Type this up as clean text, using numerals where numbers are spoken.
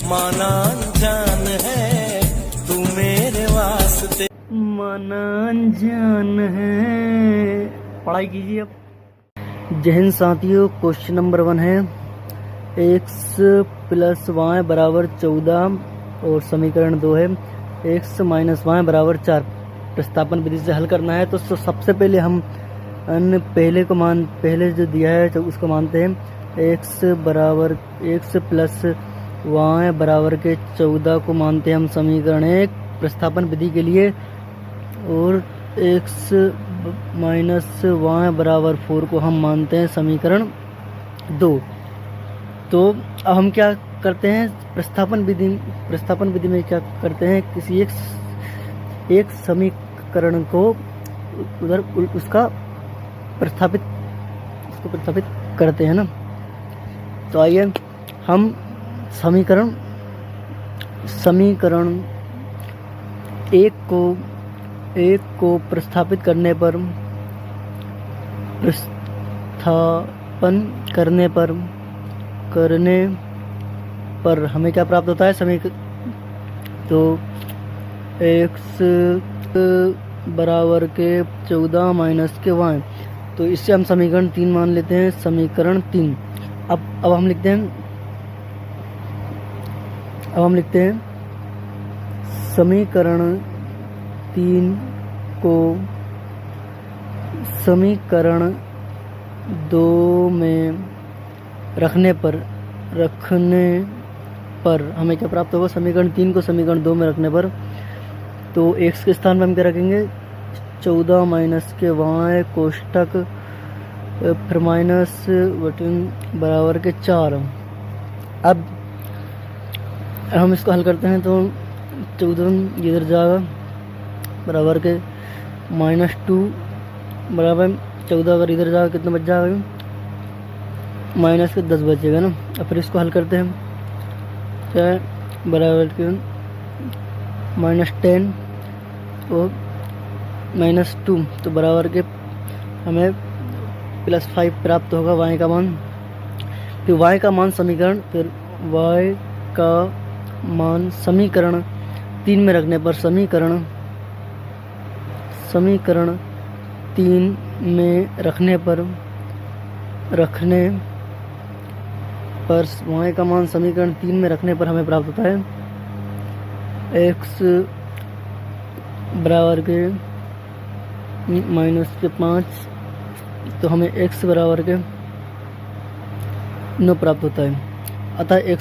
माना जान है तू मेरे वास्ते, माना जान है। पढ़ाई कीजिए अब। जय हिंद साथियों, क्वेश्चन नंबर 1 है x प्लस वाई बराबर 14 और समीकरण 2 है x माइनस वाई बराबर 4। प्रतिस्थापन विधि से हल करना है। तो सबसे पहले हम पहले जो दिया है तो उसको मानते हैं। x प्लस वाई बराबर के 14 को मानते हैं हम समीकरण 1 प्रतिस्थापन विधि के लिए, और x माइनस वाई बराबर 4 को हम मानते हैं समीकरण 2। तो अब हम क्या करते हैं, प्रतिस्थापन विधि में क्या करते हैं, किसी एक समीकरण को उधर उसको प्रतिस्थापित करते हैं ना। तो आइए हम समीकरण 1 को प्रतिस्थापित करने पर हमें क्या प्राप्त होता है तो x बराबर के 14 माइनस के y। तो इससे हम समीकरण 3 मान लेते हैं, समीकरण 3। अब हम लिखते हैं समीकरण 3 को समीकरण 2 में रखने पर हमें क्या प्राप्त होगा, समीकरण 3 को समीकरण 2 में रखने पर तो x के स्थान पर हम क्या रखेंगे, 14 माइनस के y कोष्टक फिर माइनस बराबर के 4। अब हम इसको हल करते हैं तो 14 इधर जाएगा बराबर के -2 बराबर 14, अगर इधर जाएगा कितना बच जाएगा, माइनस के 10 बचेगा ना। अब फिर इसको हल करते हैं, क्या है बराबर के -10 और -2, तो बराबर के हमें +5 प्राप्त होगा y का मान। फिर y का मान समीकरण 3 में रखने पर समीकरण 3 में रखने पर y का मान समीकरण 3 में रखने पर हमें प्राप्त होता है x बराबर के -5, तो हमें x बराबर के 9 प्राप्त होता है। अतः x